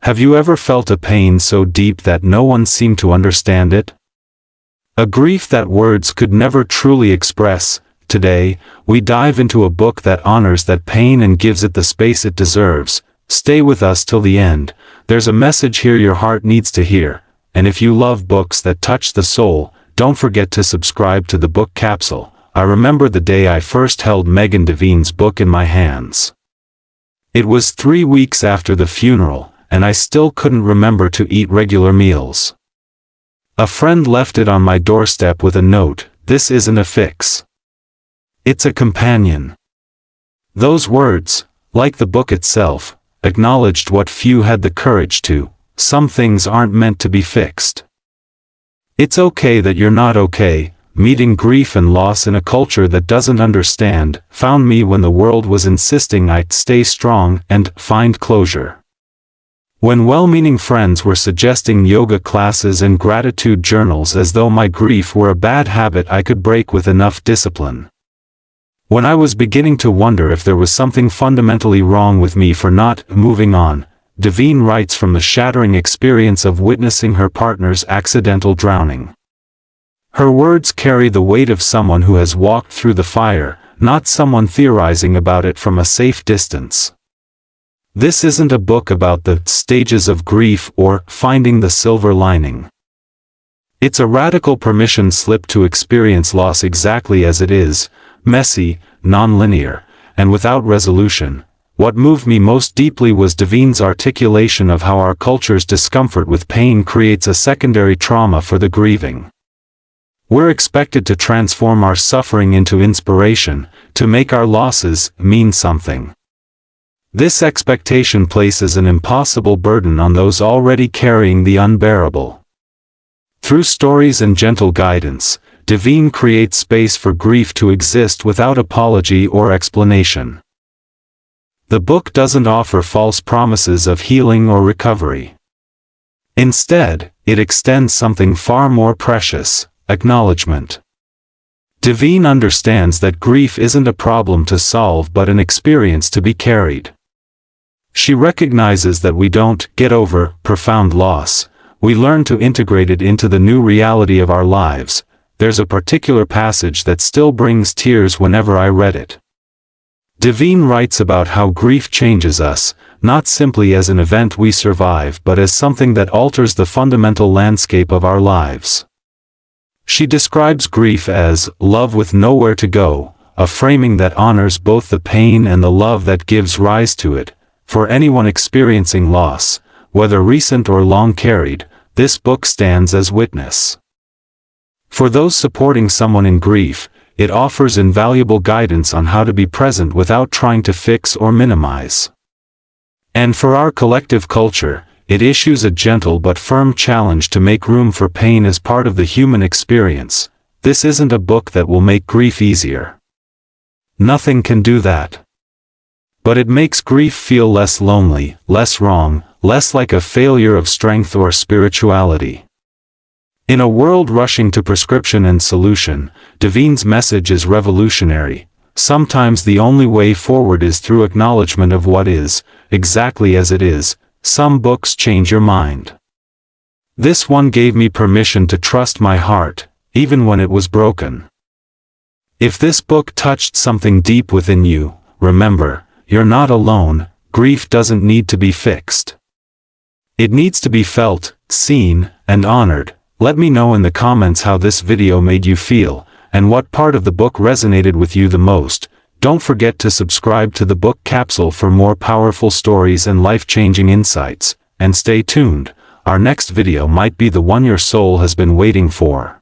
Have you ever felt a pain so deep that no one seemed to understand it? A grief that words could never truly express. Today, we dive into a book that honors that pain and gives it the space it deserves. Stay with us till the end. There's a message here your heart needs to hear. And if you love books that touch the soul, don't forget to subscribe to the book Capsule. I remember the day I first held Megan Devine's book in my hands. It was 3 weeks after the funeral, and I still couldn't remember to eat regular meals. A friend left it on my doorstep with a note, "This isn't a fix. It's a companion." Those words, like the book itself, acknowledged what few had the courage to. Some things aren't meant to be fixed. It's okay that you're not okay. Meeting grief and loss in a culture that doesn't understand found me when the world was insisting I'd stay strong and find closure. When well-meaning friends were suggesting yoga classes and gratitude journals as though my grief were a bad habit I could break with enough discipline. When I was beginning to wonder if there was something fundamentally wrong with me for not moving on, Devine writes from the shattering experience of witnessing her partner's accidental drowning. Her words carry the weight of someone who has walked through the fire, not someone theorizing about it from a safe distance. This isn't a book about the stages of grief or finding the silver lining. It's a radical permission slip to experience loss exactly as it is, messy, non-linear, and without resolution. What moved me most deeply was Devine's articulation of how our culture's discomfort with pain creates a secondary trauma for the grieving. We're expected to transform our suffering into inspiration, to make our losses mean something. This expectation places an impossible burden on those already carrying the unbearable. Through stories and gentle guidance, Devine creates space for grief to exist without apology or explanation. The book doesn't offer false promises of healing or recovery. Instead, it extends something far more precious: acknowledgement. Devine understands that grief isn't a problem to solve but an experience to be carried. She recognizes that we don't get over profound loss, we learn to integrate it into the new reality of our lives. There's a particular passage that still brings tears whenever I read it. Devine writes about how grief changes us, not simply as an event we survive but as something that alters the fundamental landscape of our lives. She describes grief as love with nowhere to go, a framing that honors both the pain and the love that gives rise to it. For anyone experiencing loss, whether recent or long carried, this book stands as witness. For those supporting someone in grief, it offers invaluable guidance on how to be present without trying to fix or minimize. And for our collective culture, it issues a gentle but firm challenge to make room for pain as part of the human experience. This isn't a book that will make grief easier. Nothing can do that. But it makes grief feel less lonely, less wrong, less like a failure of strength or spirituality. In a world rushing to prescription and solution, Devine's message is revolutionary. Sometimes the only way forward is through acknowledgement of what is, exactly as it is. Some books change your mind. This one gave me permission to trust my heart, even when it was broken. If this book touched something deep within you, remember, you're not alone. Grief doesn't need to be fixed. It needs to be felt, seen, and honored. Let me know in the comments how this video made you feel, and what part of the book resonated with you the most. Don't forget to subscribe to the book Capsule for more powerful stories and life-changing insights, and stay tuned. Our next video might be the one your soul has been waiting for.